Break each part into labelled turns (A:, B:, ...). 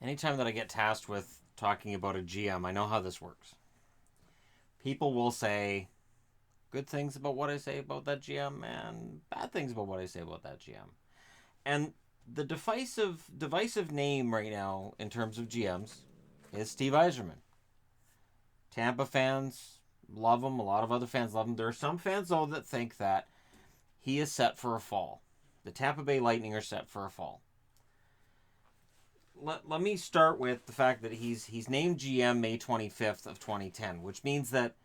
A: anytime that I get tasked with talking about a GM, I know how this works. People will say good things about what I say about that GM and bad things about what I say about that GM. And the divisive name right now in terms of GMs is Steve Yzerman. Tampa fans love him. A lot of other fans love him. There are some fans, though, that think that he is set for a fall. The Tampa Bay Lightning are set for a fall. Let me start with the fact that he's named GM May 25th of 2010, which means that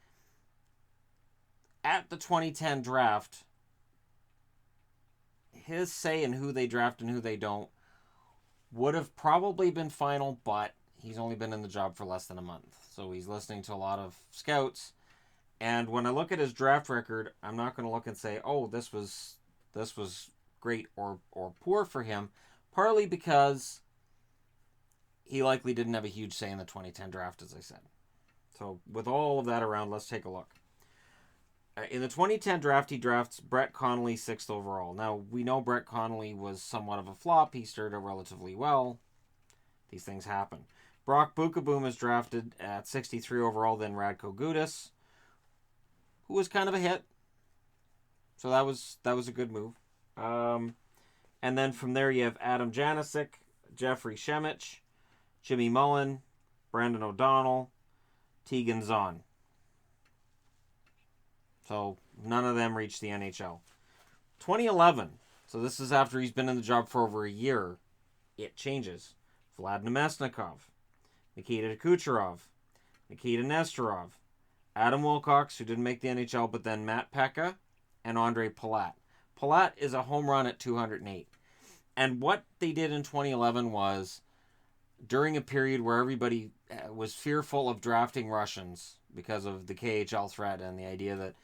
A: at the 2010 draft, his say in who they draft and who they don't would have probably been final, but he's only been in the job for less than a month. So he's listening to a lot of scouts. And when I look at his draft record, I'm not going to look and say, oh, this was great or poor for him, partly because he likely didn't have a huge say in the 2010 draft, as I said. So with all of that around, let's take a look. In the 2010 draft, he drafts Brett Connolly 6th overall. Now, we know Brett Connolly was somewhat of a flop. He started out relatively well. These things happen. Brock Bukaboom is drafted at 63 overall, then Radko Gudas, who was kind of a hit. So that was a good move. And then from there, you have Adam Janisic, Jeffrey Shemich, Jimmy Mullen, Brandon O'Donnell, Tegan Zahn. So none of them reached the NHL. 2011. So this is after he's been in the job for over a year. It changes. Vlad Nemesnikov, Nikita Kucherov, Nikita Nesterov, Adam Wilcox, who didn't make the NHL, but then Matt Pekka, and Andre Palat. Palat is a home run at 208. And what they did in 2011 was, during a period where everybody was fearful of drafting Russians because of the KHL threat and the idea that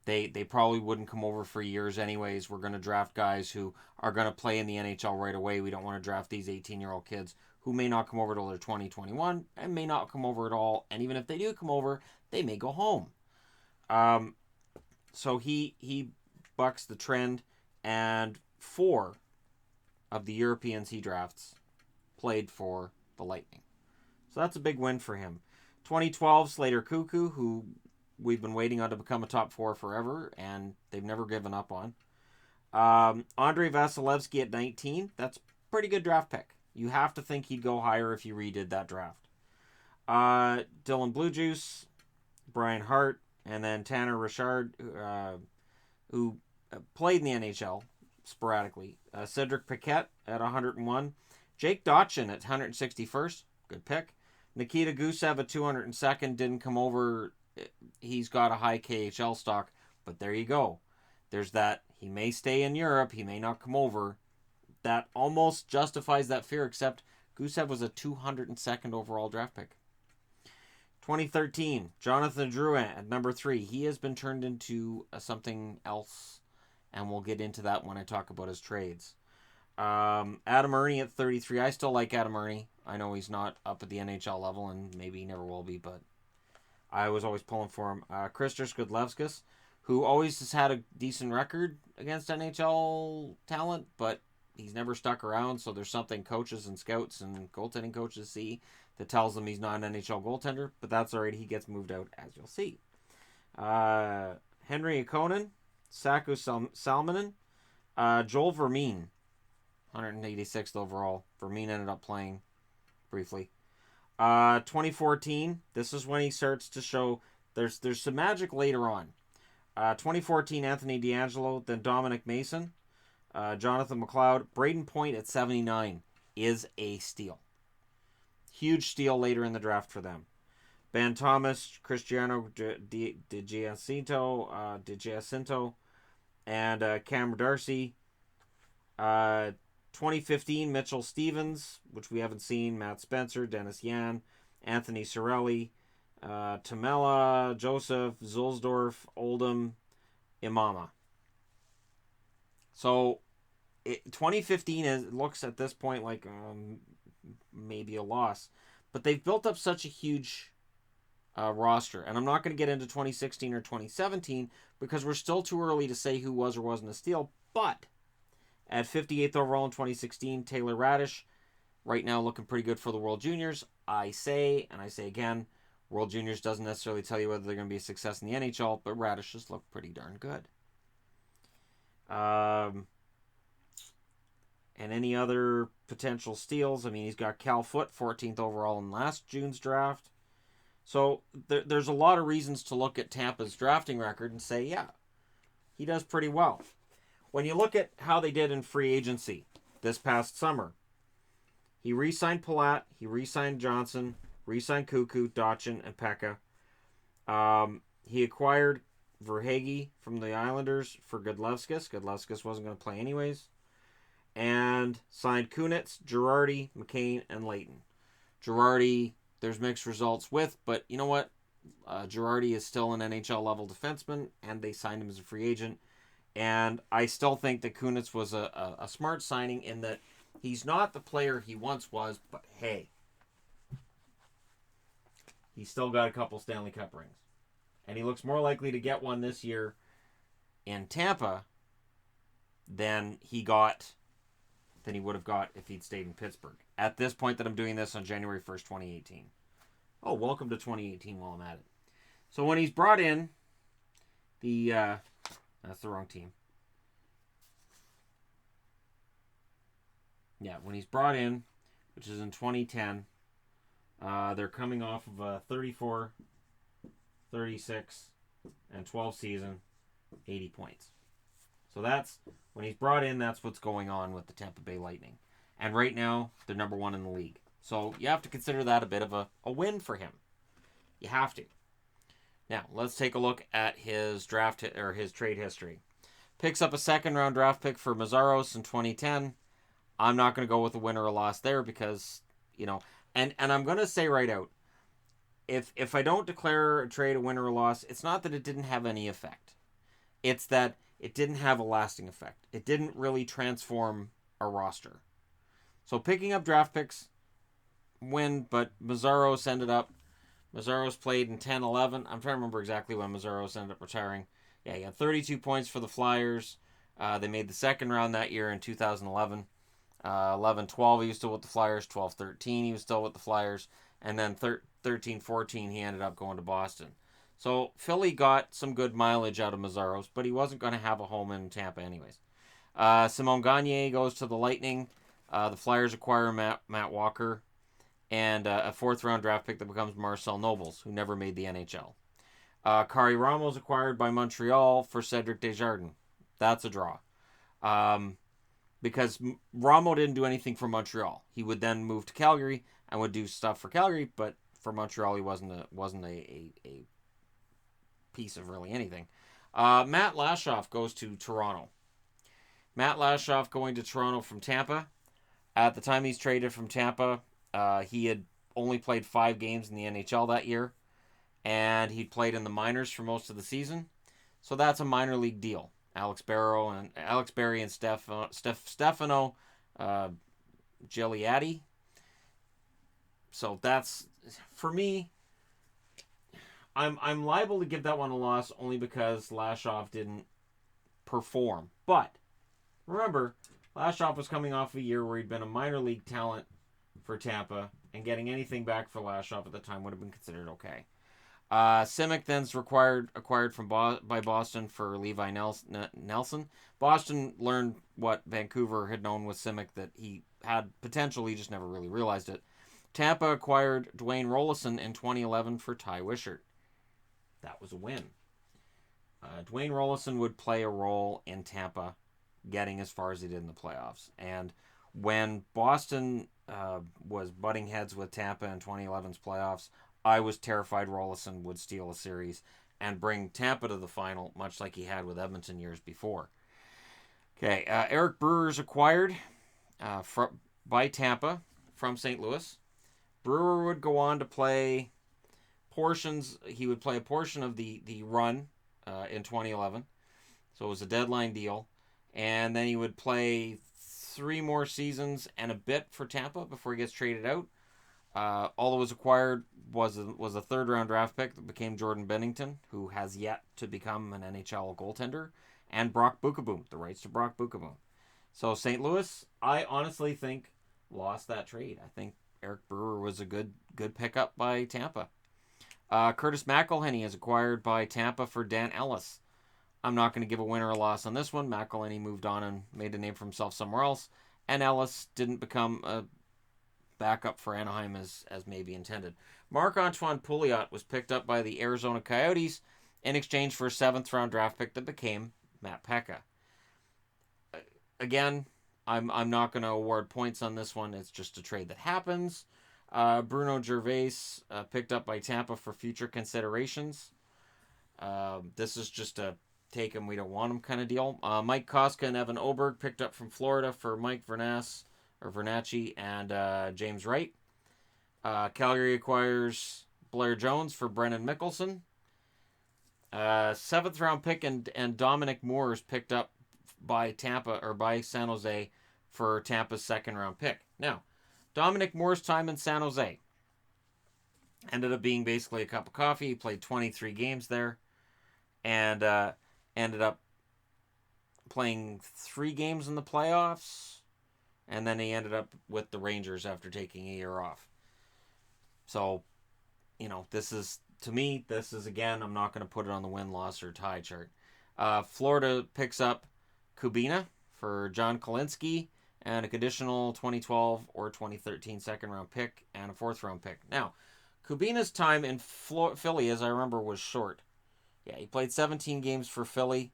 A: they probably wouldn't come over for years anyways. We're going to draft guys who are going to play in the NHL right away. We don't want to draft these 18-year-old kids who may not come over till they're 20, 21 and may not come over at all. And even if they do come over, they may go home. So he bucks the trend, and 4 of the Europeans he drafts played for the Lightning. So that's a big win for him. 2012, Slater Cuckoo, who we've been waiting on to become a top 4 forever, and they've never given up on. Andrei Vasilevsky at 19. That's a pretty good draft pick. You have to think he'd go higher if you redid that draft. Dylan Blue Juice, Brian Hart, and then Tanner Richard, who played in the NHL sporadically. Cedric Paquette at 101. Jake Dotchin at 161st. Good pick. Nikita Gusev at 202nd. Didn't come over. He's got a high KHL stock, but there you go. There's that. He may stay in Europe. He may not come over. That almost justifies that fear, except Gusev was a 202nd overall draft pick. 2013, Jonathan Drouin at number 3. He has been turned into something else, and we'll get into that when I talk about his trades. Adam Ernie at 33. I still like Adam Ernie. I know he's not up at the NHL level, and maybe he never will be, but I was always pulling for him. Christos Gudlevskis, who always has had a decent record against NHL talent, but he's never stuck around, so there's something coaches and scouts and goaltending coaches see that tells them he's not an NHL goaltender, but that's all right. He gets moved out, as you'll see. Henry Ikonen, Saku Salminen, Joel Vermeen, 186th overall. Vermeen ended up playing briefly. 2014, this is when he starts to show there's some magic later on. 2014, Anthony DeAngelo, then Dominic Mason, Jonathan McLeod. Braden Point at 79 is a steal. Huge steal later in the draft for them. Ben Thomas, Cristiano De Giacinto, and Cameron Darcy. 2015, Mitchell Stevens, which we haven't seen, Matt Spencer, Dennis Yan, Anthony Cirelli, Tamela, Joseph, Zulsdorf, Oldham, Imama. So 2015 looks at this point like maybe a loss, but they've built up such a huge roster, and I'm not going to get into 2016 or 2017 because we're still too early to say who was or wasn't a steal. But at 58th overall in 2016, Taylor Radish right now looking pretty good for the World Juniors. I say, and I say again, World Juniors doesn't necessarily tell you whether they're going to be a success in the NHL, but Radish just look pretty darn good. And any other potential steals? I mean, he's got Cal Foote, 14th overall in last June's draft. So there's a lot of reasons to look at Tampa's drafting record and say, yeah, he does pretty well. When you look at how they did in free agency this past summer, he re-signed Palat, he re-signed Johnson, re-signed Kuku, Dotchin, and Pekka. He acquired Verhaeghe from the Islanders for Godlevskis. Godlevskis wasn't going to play anyways. And signed Kunitz, Girardi, McCain, and Layton. Girardi, there's mixed results with, but you know what? Girardi is still an NHL-level defenseman, and they signed him as a free agent. And I still think that Kunitz was a smart signing in that he's not the player he once was, but hey, he's still got a couple Stanley Cup rings. And he looks more likely to get one this year in Tampa than he would have got if he'd stayed in Pittsburgh. At this point that I'm doing this on January 1st, 2018. Oh, welcome to 2018 while I'm at it. So when he's brought in, that's the wrong team. Yeah, when he's brought in, which is in 2010, they're coming off of a 34, 36, and 12 season, 80 points. So that's, when he's brought in, that's what's going on with the Tampa Bay Lightning. And right now, they're number one in the league. So you have to consider that a bit of a win for him. You have to. Now, let's take a look at his his trade history. Picks up a second-round draft pick for Meszaros in 2010. I'm not going to go with a win or a loss there because, and I'm going to say right out, if I don't declare a trade a win or a loss, it's not that it didn't have any effect. It's that it didn't have a lasting effect. It didn't really transform a roster. So picking up draft picks, win, but Meszaros played in 10-11. I'm trying to remember exactly when Meszaros ended up retiring. Yeah, he had 32 points for the Flyers. They made the second round that year in 2011. 11-12, he was still with the Flyers. 12-13, he was still with the Flyers. And then 13-14, he ended up going to Boston. So Philly got some good mileage out of Meszaros, but he wasn't going to have a home in Tampa anyways. Simon Gagne goes to the Lightning. The Flyers acquire Matt Walker. And a fourth-round draft pick that becomes Marcel Nobles, who never made the NHL. Kari Ramos acquired by Montreal for Cedric Desjardins. That's a draw. Because Ramo didn't do anything for Montreal. He would then move to Calgary and would do stuff for Calgary, but for Montreal he wasn't a piece of really anything. Matt Lashoff goes to Toronto. Matt Lashoff going to Toronto from Tampa. At the time he's traded from Tampa, he had only played 5 games in the NHL that year, and he'd played in the minors for most of the season. So that's a minor league deal. Alex Berry and Stefano Gigliatti. So that's, for me, I'm liable to give that one a loss only because Lashoff didn't perform. But remember, Lashoff was coming off a year where he'd been a minor league talent for Tampa, and getting anything back for Lashoff at the time would have been considered okay. Simic then's acquired by Boston for Levi Nelson. Boston learned what Vancouver had known with Simic, that he had potential, he just never really realized it. Tampa acquired Dwayne Rollison in 2011 for Ty Wishart. That was a win. Dwayne Rollison would play a role in Tampa getting as far as he did in the playoffs. And when Boston was butting heads with Tampa in 2011's playoffs, I was terrified Rollison would steal a series and bring Tampa to the final, much like he had with Edmonton years before. Okay, Eric Brewer's acquired by Tampa from St. Louis. Brewer would go on to play portions. He would play a portion of the run in 2011. So it was a deadline deal. And then he would play 3 more seasons and a bit for Tampa before he gets traded out. All that was acquired was a third-round draft pick that became Jordan Bennington, who has yet to become an NHL goaltender, and Brock Bukaboom, the rights to Brock Bukaboom. So St. Louis, I honestly think lost that trade. I think Eric Brewer was a good pickup by Tampa. Curtis McElhenney is acquired by Tampa for Dan Ellis. I'm not going to give a win or a loss on this one. McElhenney moved on and made a name for himself somewhere else, and Ellis didn't become a backup for Anaheim as maybe intended. Marc-Antoine Pouliot was picked up by the Arizona Coyotes in exchange for a 7th-round draft pick that became Matt Pekka. Again, I'm not going to award points on this one. It's just a trade that happens. Bruno Gervais picked up by Tampa for future considerations. This is just a take him, we don't want him kind of deal. Mike Koska and Evan Oberg picked up from Florida for Mike Vernacci and James Wright. Calgary acquires Blair Jones for Brennan Mickelson. 7th-round pick and Dominic Moore is picked up by Tampa or by San Jose for Tampa's 2nd-round pick. Now, Dominic Moore's time in San Jose ended up being basically a cup of coffee. He played 23 games there and ended up playing 3 games in the playoffs, and then he ended up with the Rangers after taking a year off. So, this is, to me, again, I'm not going to put it on the win, loss, or tie chart. Florida picks up Kubina for John Kalinsky and a conditional 2012 or 2013 2nd-round pick and a 4th-round pick. Now, Kubina's time in Philly, as I remember, was short. Yeah, he played 17 games for Philly,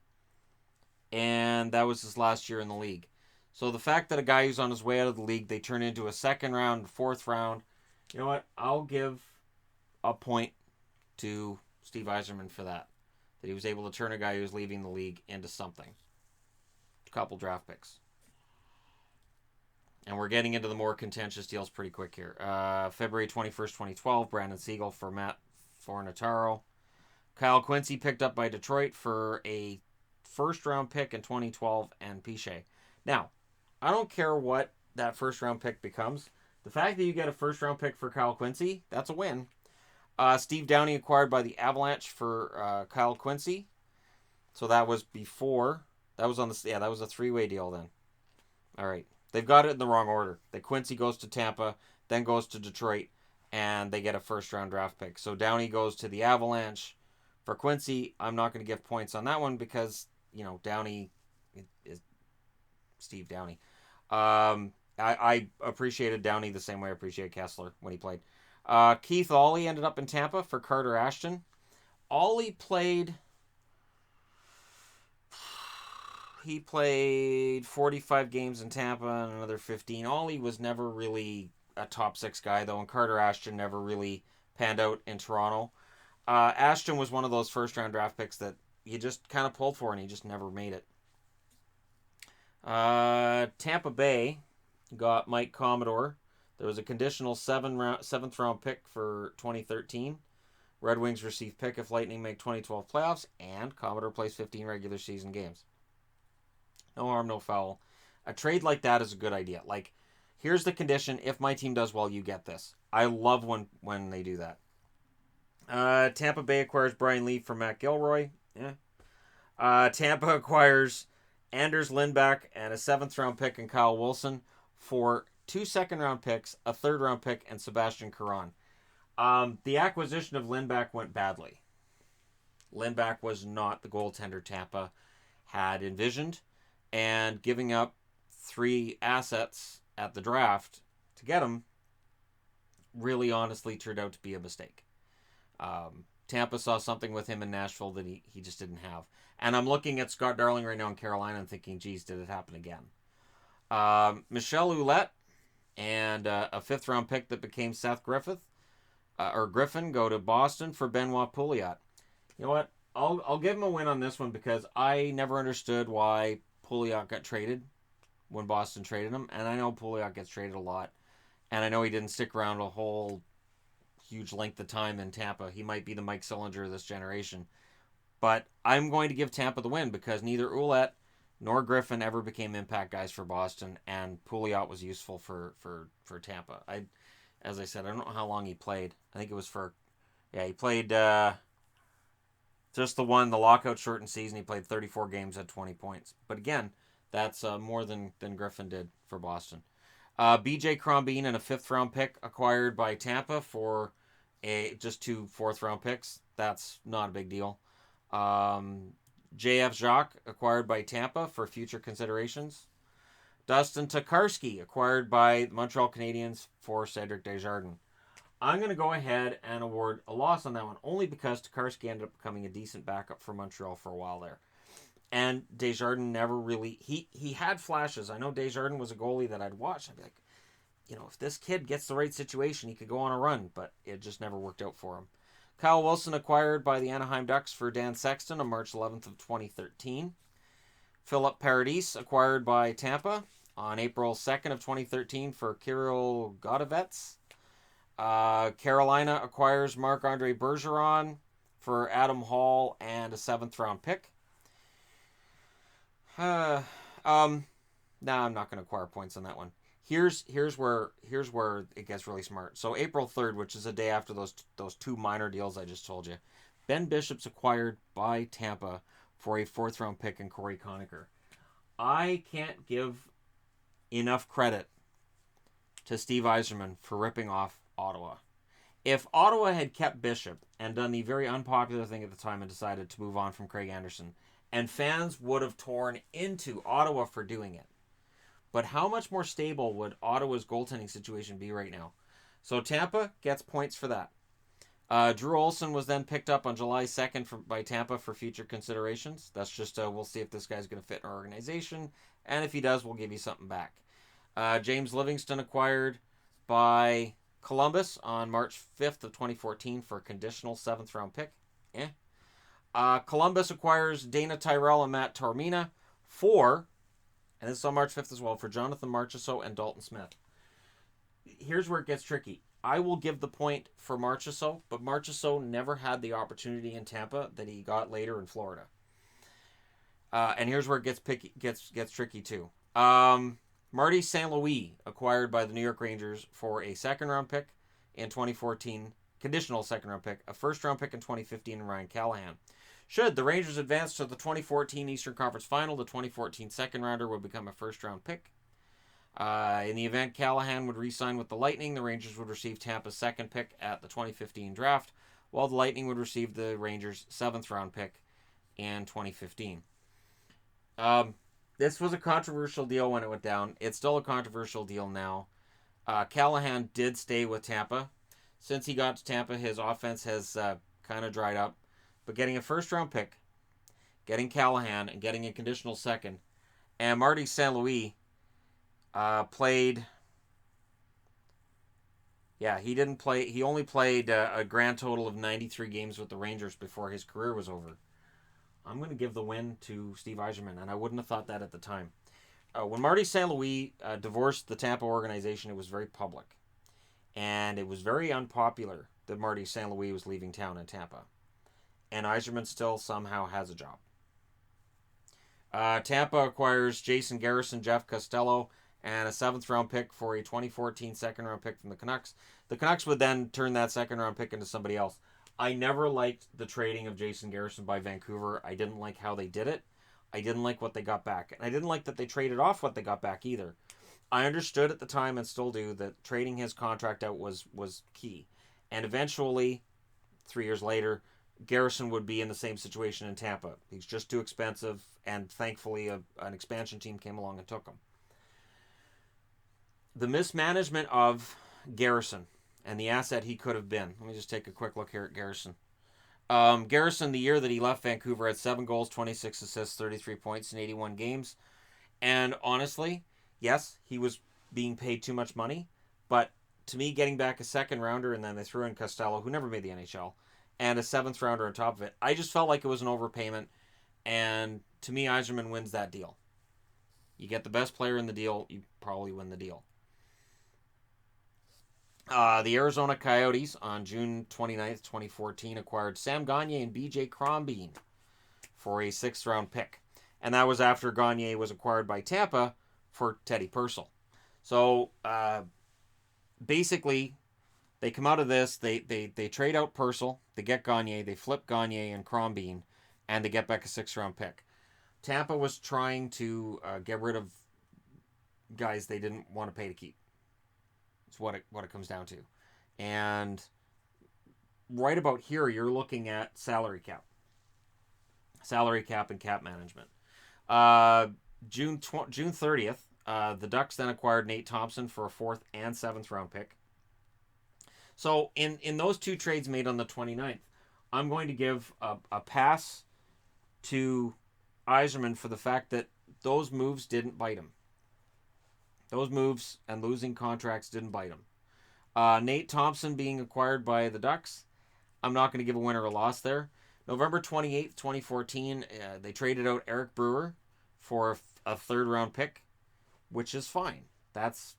A: and that was his last year in the league. So the fact that a guy who's on his way out of the league, they turn into a 2nd-round, 4th-round, you know what? I'll give a point to Steve Yzerman for that. That he was able to turn a guy who was leaving the league into something. A couple draft picks. And we're getting into the more contentious deals pretty quick here. February 21st, 2012, Brandon Siegel for Matt Fornataro. Kyle Quincy picked up by Detroit for a 1st-round pick in 2012 and Piche. Now, I don't care what that 1st-round pick becomes. The fact that you get a 1st-round pick for Kyle Quincy, that's a win. Steve Downey acquired by the Avalanche for Kyle Quincy. So that was before. That was that was a 3-way deal then. All right. They've got it in the wrong order. The Quincy goes to Tampa, then goes to Detroit, and they get a 1st-round draft pick. So Downey goes to the Avalanche. For Quincy, I'm not going to give points on that one because, Downey is Steve Downey. I appreciated Downey the same way I appreciated Kessler when he played. Keith Ollie ended up in Tampa for Carter Ashton. Ollie played 45 games in Tampa and another 15. Ollie was never really a top 6 guy, though, and Carter Ashton never really panned out in Toronto. Ashton was one of those 1st-round draft picks that you just kind of pulled for, and he just never made it. Tampa Bay got Mike Commodore. There was a conditional 7th-round pick for 2013. Red Wings received pick if Lightning make 2012 playoffs, and Commodore plays 15 regular season games. No harm, no foul. A trade like that is a good idea. Like, here's the condition. If my team does well, you get this. I love when they do that. Tampa Bay acquires Brian Lee for Matt Gilroy. Yeah. Tampa acquires Anders Lindback and a 7th-round pick and Kyle Wilson for 2 2nd-round picks, a 3rd-round pick, and Sebastian Caron. The acquisition of Lindback went badly. Lindback was not the goaltender Tampa had envisioned, and giving up 3 assets at the draft to get him really honestly turned out to be a mistake. Tampa saw something with him in Nashville that he just didn't have. And I'm looking at Scott Darling right now in Carolina and thinking, geez, did it happen again? Michel Ouellette and a 5th-round pick that became Seth Griffin go to Boston for Benoit Pouliot. You know what? I'll give him a win on this one because I never understood why Pouliot got traded when Boston traded him. And I know Pouliot gets traded a lot. And I know he didn't stick around a whole huge length of time in Tampa. He might be the Mike Sillinger of this generation. But I'm going to give Tampa the win because neither Ouellette nor Griffin ever became impact guys for Boston, and Pouliot was useful for Tampa. As I said, I don't know how long he played. I think it was he played just the lockout shortened season. He played 34 games at 20 points. But again, that's more than Griffin did for Boston. BJ Crombeen and a 5th-round pick acquired by Tampa for just 2 4th-round picks. That's not a big deal. JF Jacques acquired by Tampa for future considerations. Dustin Tokarski acquired by Montreal Canadiens for Cedric Desjardins. I'm going to go ahead and award a loss on that one, only because Tokarski ended up becoming a decent backup for Montreal for a while there. And Desjardins never really... He had flashes. I know Desjardins was a goalie that I'd watch. I'd be like, if this kid gets the right situation, he could go on a run. But it just never worked out for him. Kyle Wilson acquired by the Anaheim Ducks for Dan Sexton on March 11th of 2013. Philip Paradis acquired by Tampa on April 2nd of 2013 for Kirill Godovets. Carolina acquires Marc-Andre Bergeron for Adam Hall and a 7th-round pick. I'm not going to acquire points on that one. Here's where it gets really smart. So April 3rd, which is a day after those 2 minor deals I just told you, Ben Bishop's acquired by Tampa for a 4th-round pick and Corey Conacher. I can't give enough credit to Steve Yzerman for ripping off Ottawa. If Ottawa had kept Bishop and done the very unpopular thing at the time and decided to move on from Craig Anderson, and fans would have torn into Ottawa for doing it. But how much more stable would Ottawa's goaltending situation be right now? So Tampa gets points for that. Drew Olson was then picked up on July 2nd by Tampa for future considerations. That's just, we'll see if this guy's going to fit in our organization. And if he does, we'll give you something back. James Livingston acquired by Columbus on March 5th of 2014 for a conditional 7th-round pick. Columbus acquires Dana Tyrell and Matt Tormina for, and this is on March 5th as well, for Jonathan Marchessault and Dalton Smith. Here's where it gets tricky. I will give the point for Marchessault, but Marchessault never had the opportunity in Tampa that he got later in Florida. And here's where it gets tricky too. Marty St. Louis acquired by the New York Rangers for a 2nd-round pick in 2014, conditional 2nd-round pick, a 1st-round pick in 2015, and Ryan Callahan. Should the Rangers advance to the 2014 Eastern Conference Final, the 2014 2nd-rounder would become a 1st-round pick. In the event Callahan would re-sign with the Lightning, the Rangers would receive Tampa's 2nd pick at the 2015 draft, while the Lightning would receive the Rangers' 7th-round pick in 2015. This was a controversial deal when it went down. It's still a controversial deal now. Callahan did stay with Tampa. Since he got to Tampa, his offense has kind of dried up. But getting a 1st-round pick, getting Callahan, and getting a conditional 2nd, and Marty St. Louis played... Yeah, he didn't play... He only played a grand total of 93 games with the Rangers before his career was over. I'm going to give the win to Steve Yzerman, and I wouldn't have thought that at the time. When Marty St. Louis divorced the Tampa organization, it was very public. And it was very unpopular that Marty St. Louis was leaving town in Tampa. And Yzerman still somehow has a job. Tampa acquires Jason Garrison, Jeff Costello, and a 7th-round pick for a 2014 2nd-round pick from the Canucks. The Canucks would then turn that 2nd-round pick into somebody else. I never liked the trading of Jason Garrison by Vancouver. I didn't like how they did it. I didn't like what they got back. And I didn't like that they traded off what they got back either. I understood at the time, and still do, that trading his contract out was key. And eventually, 3 years later, Garrison would be in the same situation in Tampa. He's just too expensive, and thankfully an expansion team came along and took him. The mismanagement of Garrison and the asset he could have been. Let me just take a quick look here at Garrison. Garrison, the year that he left Vancouver, had 7 goals, 26 assists, 33 points in 81 games. And honestly, yes, he was being paid too much money. But to me, getting back a 2nd-rounder, and then they threw in Costello, who never made the NHL, and a 7th-rounder on top of it, I just felt like it was an overpayment. And to me, Yzerman wins that deal. You get the best player in the deal, you probably win the deal. The Arizona Coyotes on June 29th, 2014 acquired Sam Gagner and BJ Crombeen for a 6th-round pick. And that was after Gagner was acquired by Tampa for Teddy Purcell. So, basically, they come out of this, they trade out Purcell, they get Gagner, they flip Gagner and Crombeen, and they get back a 6th-round pick. Tampa was trying to get rid of guys they didn't want to pay to keep. It's what it comes down to. And right about here, you're looking at salary cap and cap management. June 30th, the Ducks then acquired Nate Thompson for a 4th and 7th round pick. So in those two trades made on the 29th, I'm going to give a pass to Yzerman for the fact that those moves didn't bite him. Those moves and losing contracts didn't bite him. Nate Thompson being acquired by the Ducks, I'm not going to give a win or a loss there. November 28th, 2014, they traded out Eric Brewer for a 3rd round pick, which is fine. That's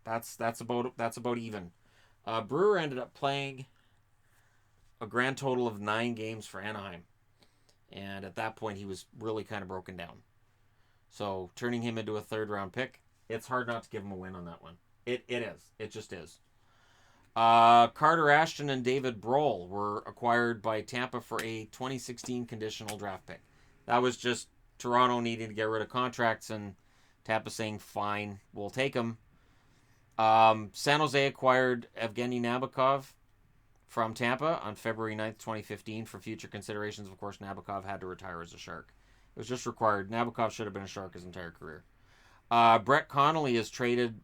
A: about even. Brewer ended up playing a grand total of 9 games for Anaheim. And at that point, he was really kind of broken down. So turning him into a 3rd round pick, it's hard not to give him a win on that one. It is. It just is. Carter Ashton and David Brohl were acquired by Tampa for a 2016 conditional draft pick. That was just Toronto needing to get rid of contracts and Tampa saying, fine, we'll take them. San Jose acquired Evgeni Nabokov from Tampa on February 9th, 2015 for future considerations. Of course, Nabokov had to retire as a Shark. It was just required. Nabokov should have been a Shark his entire career. Brett Connolly is traded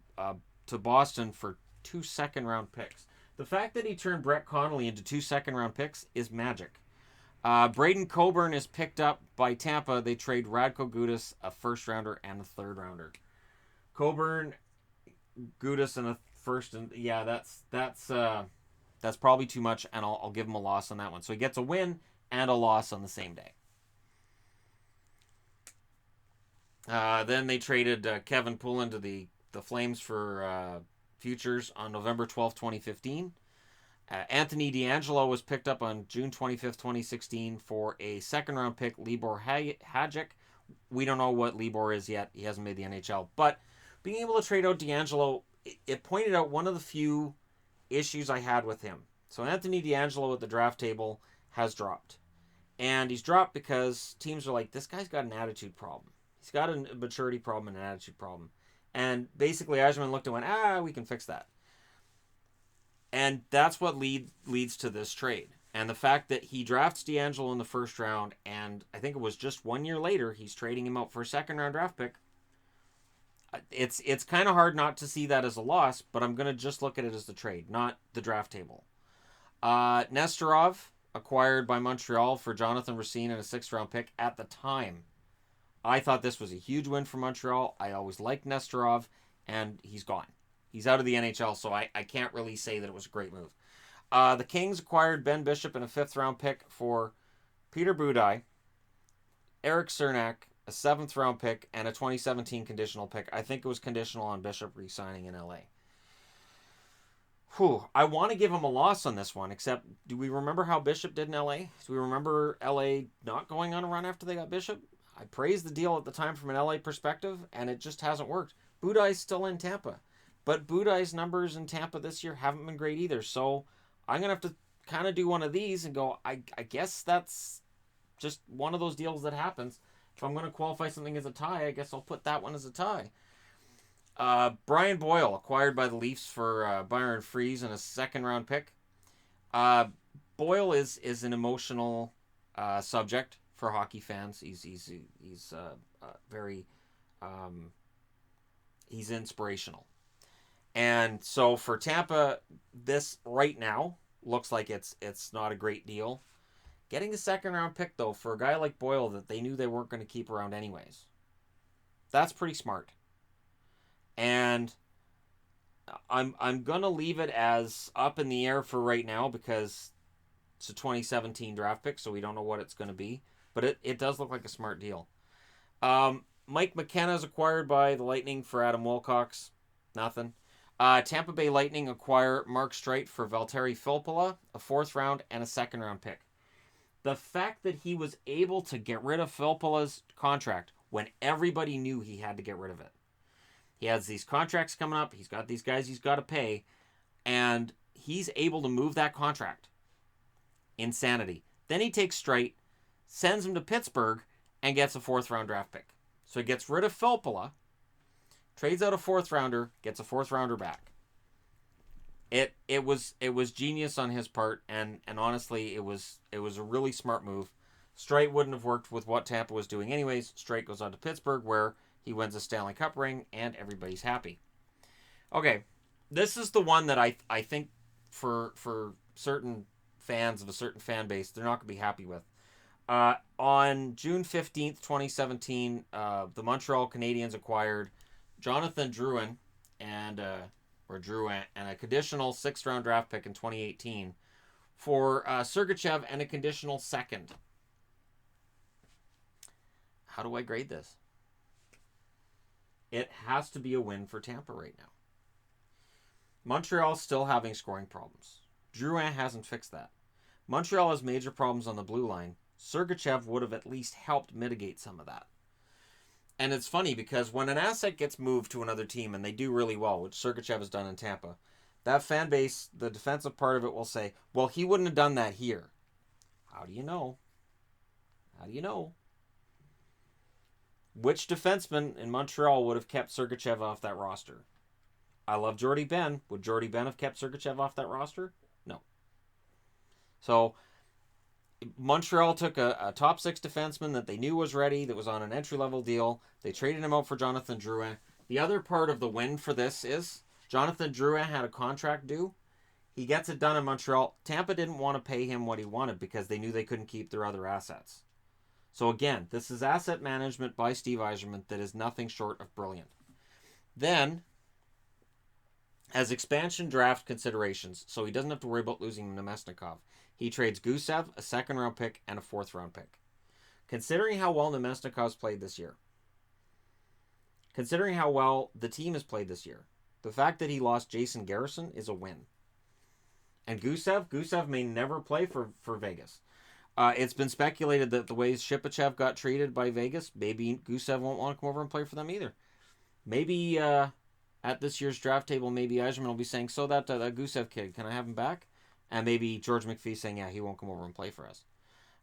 A: to Boston for 2 second-round picks. The fact that he turned Brett Connolly into 2 second-round picks is magic. Braden Coburn is picked up by Tampa. They trade Radko Gudas, a 1st-rounder, and a 3rd-rounder. Coburn, Gudas, and a 1st, and yeah, that's probably too much, and I'll give him a loss on that one. So he gets a win and a loss on the same day. Then they traded Kevin Poulin to the Flames for futures on November 12th, 2015. Anthony DeAngelo was picked up on June 25th, 2016 for a 2nd-round pick, Libor Hadjic. We don't know what Libor is yet. He hasn't made the NHL. But being able to trade out DeAngelo, it pointed out one of the few issues I had with him. So Anthony DeAngelo at the draft table has dropped. And he's dropped because teams are like, this guy's got an attitude problem. He's got a maturity problem and an attitude problem. And basically Yzerman looked and went, we can fix that. And that's what leads to this trade. And the fact that he drafts DeAngelo in the 1st round, and I think it was just 1 year later, he's trading him out for a 2nd-round draft pick. It's kind of hard not to see that as a loss, but I'm going to just look at it as the trade, not the draft table. Nesterov, acquired by Montreal for Jonathan Racine and a 6th-round pick at the time. I thought this was a huge win for Montreal. I always liked Nesterov, and he's gone. He's out of the NHL, so I can't really say that it was a great move. The Kings acquired Ben Bishop and a 5th-round pick for Peter Budaj, Eric Cernak, a 7th-round pick, and a 2017 conditional pick. I think it was conditional on Bishop re-signing in LA. I want to give him a loss on this one, except do we remember how Bishop did in LA? Do we remember LA not going on a run after they got Bishop? I praised the deal at the time from an LA perspective, and it just hasn't worked. Budaj's still in Tampa. But Budaj's numbers in Tampa this year haven't been great either. So I'm going to have to kind of do one of these and go, I guess that's just one of those deals that happens. If I'm going to qualify something as a tie, I guess I'll put that one as a tie. Brian Boyle, acquired by the Leafs for Byron Fries and a 2nd-round pick. Boyle is an emotional subject for hockey fans. He's very he's inspirational. And so for Tampa, this right now looks like it's not a great deal. Getting a 2nd-round pick, though, for a guy like Boyle that they knew they weren't going to keep around anyways, that's pretty smart. And I'm going to leave it as up in the air for right now because it's a 2017 draft pick, so we don't know what it's going to be. But it does look like a smart deal. Mike McKenna is acquired by the Lightning for Adam Wilcox. Nothing. Tampa Bay Lightning acquire Mark Streit for Valtteri Filppula, a 4th-round and a 2nd-round pick. The fact that he was able to get rid of Filppula's contract when everybody knew he had to get rid of it. He has these contracts coming up. He's got these guys he's got to pay. And he's able to move that contract. Insanity. Then he takes Streit, sends him to Pittsburgh, and gets a 4th-round draft pick. So he gets rid of Filppula, trades out a 4th-rounder, gets a 4th-rounder back. It was genius on his part, and honestly, it was a really smart move. Streit wouldn't have worked with what Tampa was doing anyways. Streit goes on to Pittsburgh, where he wins a Stanley Cup ring, and everybody's happy. Okay, this is the one that I think for certain fans of a certain fan base, they're not going to be happy with. On June 15th, 2017, the Montreal Canadiens acquired Jonathan Drouin and a conditional 6th-round draft pick in 2018 for Sergachev and a conditional second. How do I grade this? It has to be a win for Tampa right now. Montreal's still having scoring problems. Drouin hasn't fixed that. Montreal has major problems on the blue line. Sergachev would have at least helped mitigate some of that. And it's funny because when an asset gets moved to another team and they do really well, which Sergachev has done in Tampa, that fan base, the defensive part of it will say, well, he wouldn't have done that here. How do you know? How do you know? Which defenseman in Montreal would have kept Sergachev off that roster? I love Jordy Ben. Would Jordy Ben have kept Sergachev off that roster? No. So Montreal took a top 6 defenseman that they knew was ready, that was on an entry-level deal. They traded him out for Jonathan Drouin. The other part of the win for this is Jonathan Drouin had a contract due. He gets it done in Montreal. Tampa didn't want to pay him what he wanted because they knew they couldn't keep their other assets. So again, this is asset management by Steve Yzerman that is nothing short of brilliant. Then, as expansion draft considerations, so he doesn't have to worry about losing Namestnikov, he trades Gusev, a 2nd-round pick, and a 4th-round pick. Considering how well Namestnikov's played this year, considering how well the team has played this year, the fact that he lost Jason Garrison is a win. And Gusev may never play for Vegas. It's been speculated that the way Shipachev got treated by Vegas, maybe Gusev won't want to come over and play for them either. Maybe at this year's draft table, maybe Yzerman will be saying, so that Gusev kid, can I have him back? And maybe George McPhee saying, yeah, he won't come over and play for us.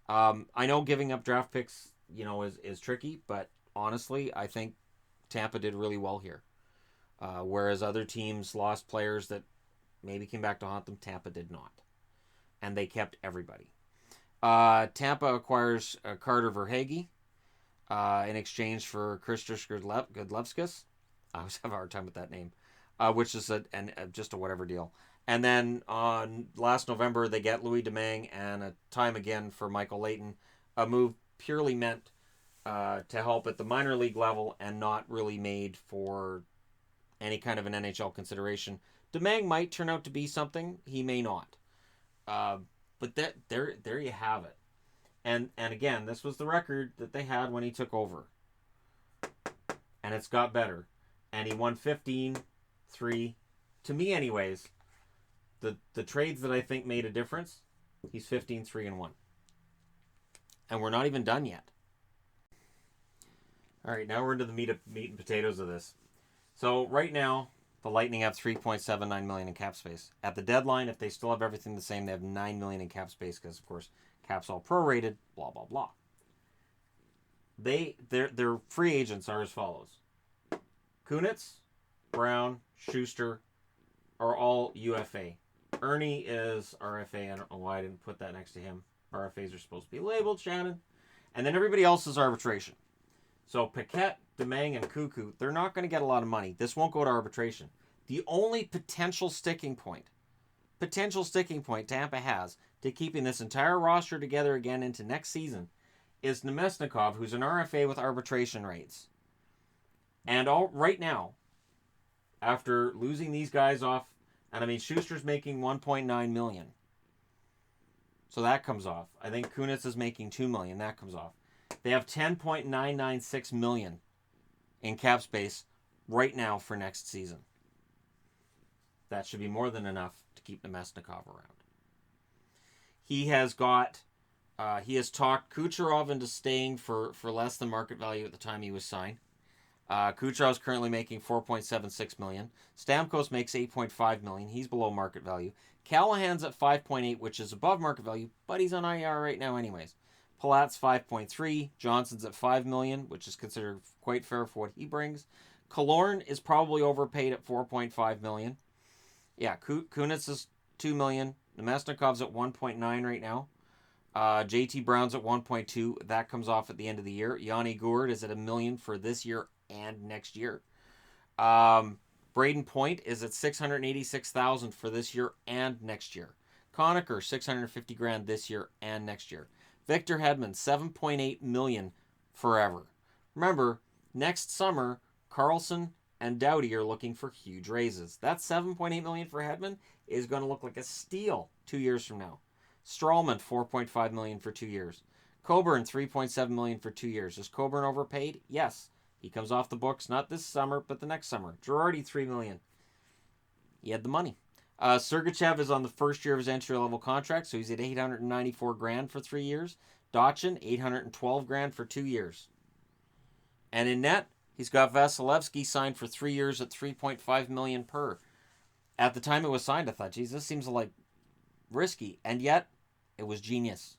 A: I know giving up draft picks, is tricky, but honestly, I think Tampa did really well here. Whereas other teams lost players that maybe came back to haunt them, Tampa did not. And they kept everybody. Tampa acquires Carter Verhaeghe in exchange for Christos Godlevskis. I always have a hard time with that name, which is just a whatever deal. And then on last November, they get Louis Domingue and a time again for Michael Leighton, a move purely meant to help at the minor league level and not really made for any kind of an NHL consideration. Domingue might turn out to be something. He may not. But there you have it. And again, this was the record that they had when he took over. And it's got better. And he won 15-3. To me anyways, the trades that I think made a difference, he's 15-3-1. And we're not even done yet. All right, now we're into the meat and potatoes of this. So right now, the Lightning have $3.79 million in cap space. At the deadline, if they still have everything the same, they have $9 million in cap space because, of course, cap's all prorated, blah, blah, blah. Their free agents are as follows. Kunitz, Brown, Schuster are all UFA. Ernie is RFA. I don't know why I didn't put that next to him. RFAs are supposed to be labeled, Shannon. And then everybody else is arbitration. So Paquette, Domingue, and Cuckoo, they're not going to get a lot of money. This won't go to arbitration. The only potential sticking point Tampa has to keeping this entire roster together again into next season is Namestnikov, who's an RFA with arbitration rates. And right now, after losing these guys off, and I mean, Schuster's making $1.9 million. So that comes off. I think Kunitz is making $2 million. That comes off. They have $10.996 million in cap space right now for next season. That should be more than enough to keep Namestnikov around. He has talked Kucherov into staying for less than market value at the time he was signed. Kucherov's currently making $4.76 million. Stamkos makes $8.5 million. He's below market value. Callahan's at $5.8, which is above market value, but he's on IR right now anyways. Palat's $5.3. Johnson's at $5 million, which is considered quite fair for what he brings. Killorn is probably overpaid at $4.5 million. Yeah, Kunitz is $2 million. Nemesnikov's at 1.9 right now. JT Brown's at 1.2. That comes off at the end of the year. Yanni Gourde is at $1 million for this year and next year. Braden Point is at $686,000 for this year and next year. Conacher $650,000 this year and next year. Victor Hedman $7.8 million forever. Remember, next summer Carlson and Doughty are looking for huge raises. That $7.8 million for Hedman is going to look like a steal 2 years from now. Strawman $4.5 million for 2 years. Coburn $3.7 million for 2 years. Is Coburn overpaid? Yes. He comes off the books not this summer, but the next summer. Girardi $3 million. He had the money. Sergachev is on the first year of his entry-level contract, so he's at $894,000 for 3 years. Dotchin $812,000 for 2 years. And in net, he's got Vasilevsky signed for 3 years at $3.5 million per. At the time it was signed, I thought, geez, this seems like risky, and yet it was genius.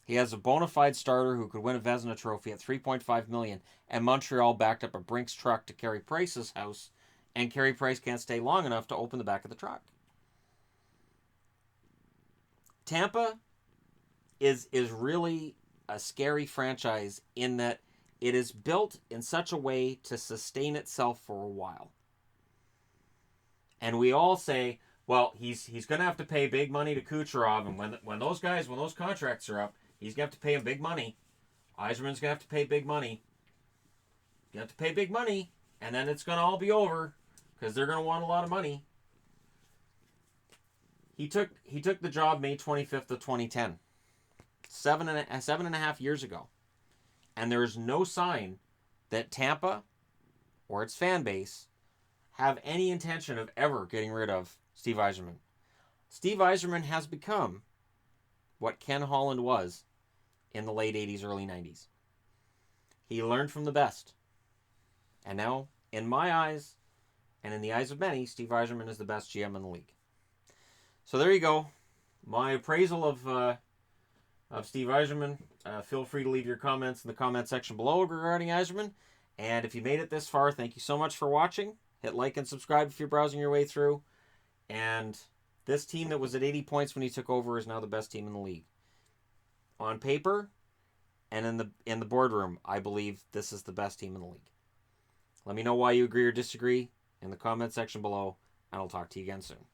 A: He has a bona fide starter who could win a Vezina trophy at $3.5 million, and Montreal backed up a Brinks truck to Carey Price's house, and Carey Price can't stay long enough to open the back of the truck. Tampa is really a scary franchise in that it is built in such a way to sustain itself for a while. And we all say, well, he's going to have to pay big money to Kucherov, and when those contracts are up, he's going to have to pay him big money. Yzerman's going to have to pay big money. You have to pay big money, and then it's going to all be over because they're going to want a lot of money. He took the job May 25th of 2010, seven and a half years ago, and there is no sign that Tampa or its fan base have any intention of ever getting rid of Steve Yzerman. Steve Yzerman has become what Ken Holland was in the late 80s, early 90s. He learned from the best. And now, in my eyes, and in the eyes of many, Steve Yzerman is the best GM in the league. So there you go. My appraisal of Steve Yzerman. Feel free to leave your comments in the comment section below regarding Yzerman. And if you made it this far, thank you so much for watching. Hit like and subscribe if you're browsing your way through. And this team that was at 80 points when he took over is now the best team in the league. On paper and in the boardroom, I believe this is the best team in the league. Let me know why you agree or disagree in the comment section below, and I'll talk to you again soon.